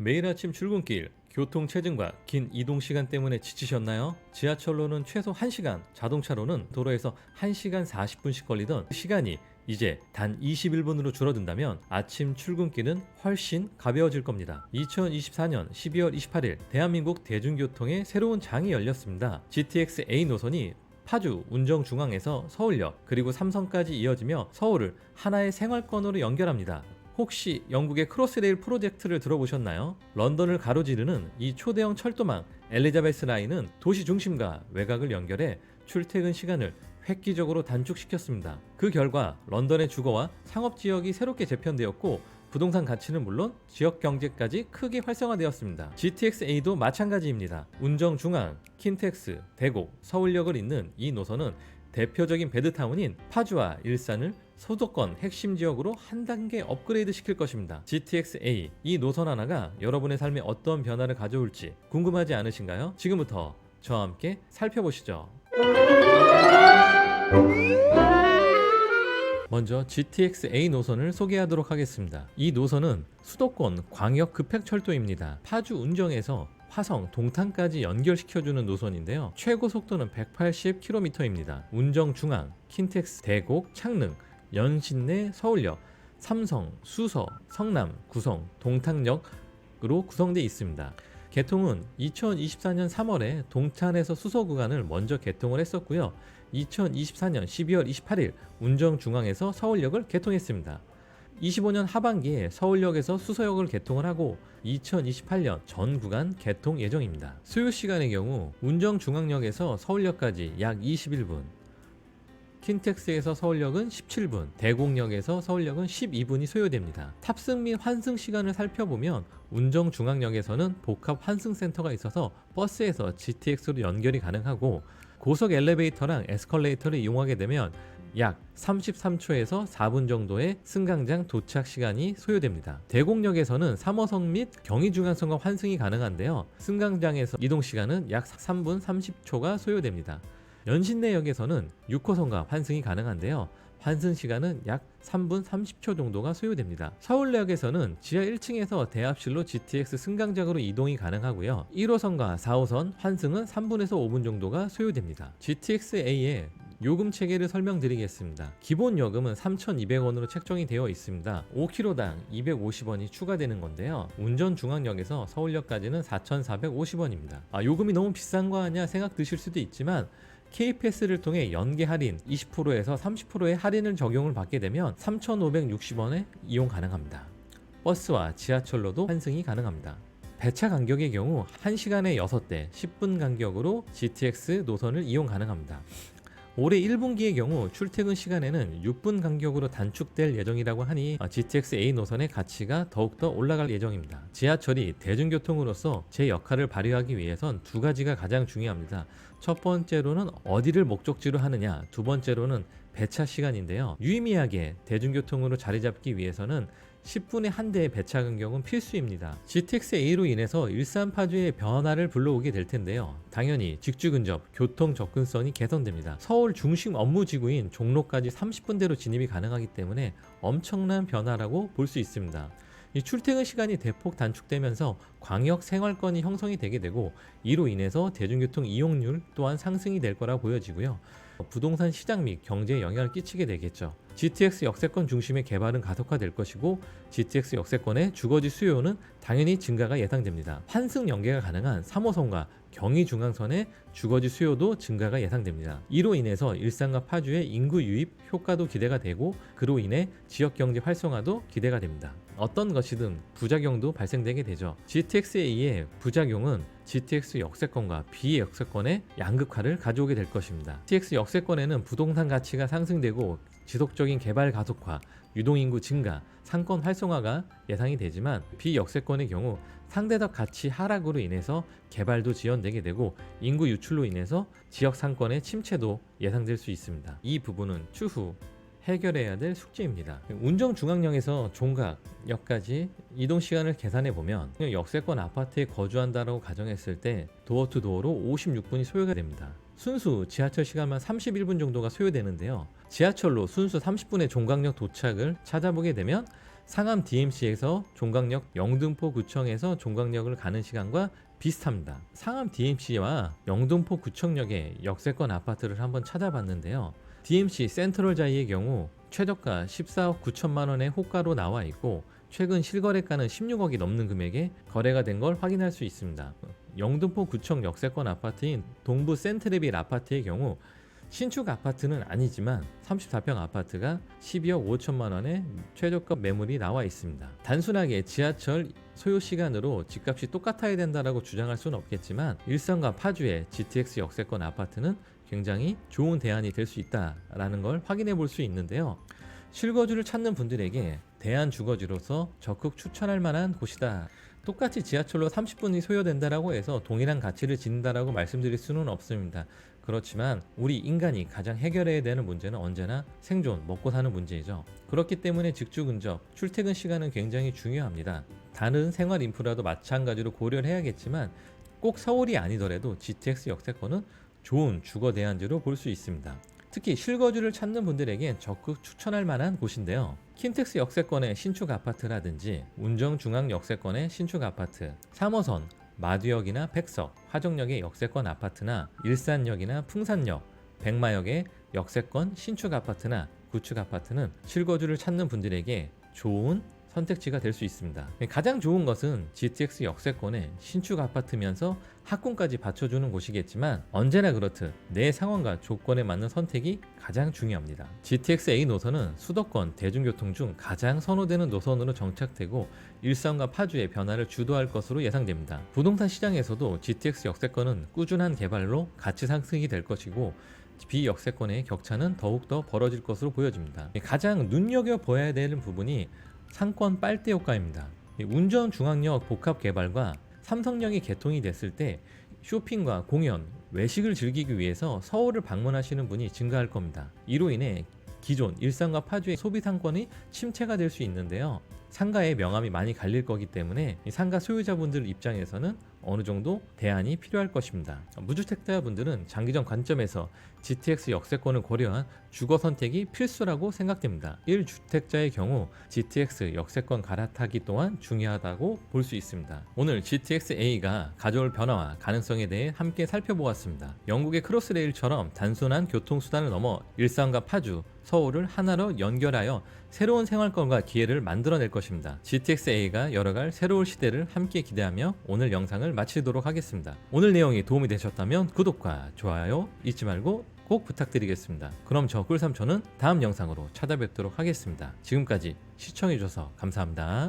매일 아침 출근길, 교통 체증과 긴 이동 시간 때문에 지치셨나요? 지하철로는 최소 1시간, 자동차로는 도로에서 1시간 40분씩 걸리던 시간이 이제 단 21분으로 줄어든다면 아침 출근길은 훨씬 가벼워질 겁니다. 2024년 12월 28일 대한민국 대중교통의 새로운 장이 열렸습니다. GTX A 노선이 파주 운정중앙에서 서울역 그리고 삼성까지 이어지며 서울을 하나의 생활권으로 연결합니다. 혹시 영국의 크로스레일 프로젝트를 들어보셨나요? 런던을 가로지르는 이 초대형 철도망 엘리자베스 라인은 도시 중심과 외곽을 연결해 출퇴근 시간을 획기적으로 단축시켰습니다. 그 결과 런던의 주거와 상업지역이 새롭게 재편되었고 부동산 가치는 물론 지역 경제까지 크게 활성화되었습니다. GTX-A도 마찬가지입니다. 운정중앙, 킨텍스, 대곡, 서울역을 잇는 이 노선은 대표적인 베드타운인 파주와 일산을 수도권 핵심 지역으로 한 단계 업그레이드 시킬 것입니다. GTX-A 이 노선 하나가 여러분의 삶에 어떤 변화를 가져올지 궁금하지 않으신가요? 지금부터 저와 함께 살펴보시죠. 먼저 GTX-A 노선을 소개하도록 하겠습니다. 이 노선은 수도권 광역 급행철도입니다. 파주 운정에서 화성, 동탄까지 연결시켜주는 노선인데요. 최고 속도는 180km입니다. 운정 중앙, 킨텍스, 대곡, 창릉, 연신내, 서울역, 삼성, 수서, 성남, 구성, 동탄역으로 구성되어 있습니다. 개통은 2024년 3월에 동탄에서 수서 구간을 먼저 개통을 했었고요. 2024년 12월 28일 운정중앙에서 서울역을 개통했습니다. 25년 하반기에 서울역에서 수서역을 개통을 하고 2028년 전 구간 개통 예정입니다. 소요 시간의 경우 운정중앙역에서 서울역까지 약 21분, 킨텍스에서 서울역은 17분, 대곡역에서 서울역은 12분이 소요됩니다. 탑승 및 환승 시간을 살펴보면 운정중앙역에서는 복합 환승센터가 있어서 버스에서 GTX로 연결이 가능하고 고속 엘리베이터랑 에스컬레이터를 이용하게 되면 약 33초에서 4분 정도의 승강장 도착 시간이 소요됩니다. 대곡역에서는 3호선 및 경의중앙선과 환승이 가능한데요. 승강장에서 이동 시간은 약 3분 30초가 소요됩니다. 연신내역에서는 6호선과 환승이 가능한데요. 환승 시간은 약 3분 30초 정도가 소요됩니다. 서울역에서는 지하 1층에서 대합실로 GTX 승강장으로 이동이 가능하고요. 1호선과 4호선 환승은 3분에서 5분 정도가 소요됩니다. GTX-A의 요금 체계를 설명드리겠습니다. 기본 요금은 3,200원으로 책정이 되어 있습니다. 5km당 250원이 추가되는 건데요. 운전중앙역에서 서울역까지는 4,450원입니다. 요금이 너무 비싼 거 아니야 생각 드실 수도 있지만 K패스를 통해 연계 할인 20%에서 30%의 할인을 적용을 받게 되면 3,560원에 이용 가능합니다. 버스와 지하철로도 환승이 가능합니다. 배차 간격의 경우 1시간에 6대 10분 간격으로 GTX 노선을 이용 가능합니다. 올해 1분기의 경우 출퇴근 시간에는 6분 간격으로 단축될 예정이라고 하니 GTX-A 노선의 가치가 더욱더 올라갈 예정입니다. 지하철이 대중교통으로서 제 역할을 발휘하기 위해선 두 가지가 가장 중요합니다. 첫 번째로는 어디를 목적지로 하느냐, 두 번째로는 배차 시간인데요. 유의미하게 대중교통으로 자리 잡기 위해서는 10분에 한 대의 배차 간격은 필수입니다. GTX-A로 인해서 일산 파주의 변화를 불러오게 될 텐데요. 당연히 직주 근접, 교통 접근성이 개선됩니다. 서울 중심 업무지구인 종로까지 30분대로 진입이 가능하기 때문에 엄청난 변화라고 볼 수 있습니다. 이 출퇴근 시간이 대폭 단축되면서 광역 생활권이 형성이 되게 되고 이로 인해서 대중교통 이용률 또한 상승이 될 거라 보여지고요. 부동산 시장 및 경제에 영향을 끼치게 되겠죠. GTX 역세권 중심의 개발은 가속화될 것이고 GTX 역세권의 주거지 수요는 당연히 증가가 예상됩니다. 환승 연계가 가능한 3호선과 경의중앙선의 주거지 수요도 증가가 예상됩니다. 이로 인해서 일산과 파주의 인구 유입 효과도 기대가 되고 그로 인해 지역 경제 활성화도 기대가 됩니다. 어떤 것이든 부작용도 발생되게 되죠. GTX-A의 부작용은 GTX 역세권과 비역세권의 양극화를 가져오게 될 것입니다. GTX 역세권에는 부동산 가치가 상승되고 지속적인 개발 가속화, 유동인구 증가, 상권 활성화가 예상이 되지만 비역세권의 경우 상대적 가치 하락으로 인해서 개발도 지연되게 되고 인구 유출로 인해서 지역 상권의 침체도 예상될 수 있습니다. 이 부분은 추후 해결해야 될 숙제입니다. 운정중앙역에서 종각역까지 이동 시간을 계산해 보면 역세권 아파트에 거주한다고 가정했을 때 도어 투 도어로 56분이 소요가 됩니다. 순수 지하철 시간만 31분 정도가 소요되는데요. 지하철로 순수 30분의 종각역 도착을 찾아보게 되면 상암 DMC에서 종강역 영등포구청에서 종강역을 가는 시간과 비슷합니다. 상암 DMC와 영등포구청역의 역세권 아파트를 한번 찾아봤는데요. DMC 센트럴자이의 경우 최저가 14억 9천만 원의 호가로 나와 있고 최근 실거래가는 16억이 넘는 금액에 거래가 된 걸 확인할 수 있습니다. 영등포구청 역세권 아파트인 동부 센트레빌 아파트의 경우 신축 아파트는 아니지만 34평 아파트가 12억 5천만 원의 최저가 매물이 나와 있습니다. 단순하게 지하철 소요 시간으로 집값이 똑같아야 된다라고 주장할 수는 없겠지만 일산과 파주의 GTX 역세권 아파트는 굉장히 좋은 대안이 될 수 있다라는 걸 확인해 볼 수 있는데요. 실거주를 찾는 분들에게 대안 주거지로서 적극 추천할 만한 곳이다. 똑같이 지하철로 30분이 소요된다라고 해서 동일한 가치를 지닌다라고 말씀드릴 수는 없습니다. 그렇지만 우리 인간이 가장 해결해야 되는 문제는 언제나 생존, 먹고 사는 문제이죠. 그렇기 때문에 직주 근접, 출퇴근 시간은 굉장히 중요합니다. 다른 생활 인프라도 마찬가지로 고려를 해야겠지만 꼭 서울이 아니더라도 GTX 역세권은 좋은 주거 대안지로 볼 수 있습니다. 특히 실거주를 찾는 분들에게 적극 추천할 만한 곳인데요. 킨텍스 역세권의 신축 아파트라든지 운정중앙 역세권의 신축 아파트, 3호선 마두역이나 백석, 화정역의 역세권 아파트나 일산역이나 풍산역, 백마역의 역세권 신축 아파트나 구축 아파트는 실거주를 찾는 분들에게 좋은 선택지가 될 수 있습니다. 가장 좋은 것은 GTX 역세권의 신축 아파트면서 학군까지 받쳐주는 곳이겠지만 언제나 그렇듯 내 상황과 조건에 맞는 선택이 가장 중요합니다. GTX A 노선은 수도권 대중교통 중 가장 선호되는 노선으로 정착되고 일산과 파주의 변화를 주도할 것으로 예상됩니다. 부동산 시장에서도 GTX 역세권은 꾸준한 개발로 가치 상승이 될 것이고 비역세권의 격차는 더욱더 벌어질 것으로 보여집니다. 가장 눈여겨봐야 되는 부분이 상권 빨대 효과입니다. 운전중앙역 복합 개발과 삼성역이 개통이 됐을 때 쇼핑과 공연, 외식을 즐기기 위해서 서울을 방문하시는 분이 증가할 겁니다. 이로 인해 기존 일산과 파주의 소비 상권이 침체가 될 수 있는데요. 상가의 명암이 많이 갈릴 거기 때문에 상가 소유자분들 입장에서는 어느 정도 대안이 필요할 것입니다. 무주택자분들은 장기적 관점에서 GTX 역세권을 고려한 주거 선택이 필수라고 생각됩니다. 1주택자의 경우 GTX 역세권 갈아타기 또한 중요하다고 볼 수 있습니다. 오늘 GTX A가 가져올 변화와 가능성에 대해 함께 살펴보았습니다. 영국의 크로스레일처럼 단순한 교통수단을 넘어 일산과 파주, 서울을 하나로 연결하여 새로운 생활권과 기회를 만들어낼 것입니다. GTX A가 열어갈 새로운 시대를 함께 기대하며 오늘 영상을 마치도록 하겠습니다. 오늘 내용이 도움이 되셨다면 구독과 좋아요 잊지 말고 꼭 부탁드리겠습니다. 그럼 저 꿀삼촌은 다음 영상으로 찾아뵙도록 하겠습니다. 지금까지 시청해주셔서 감사합니다.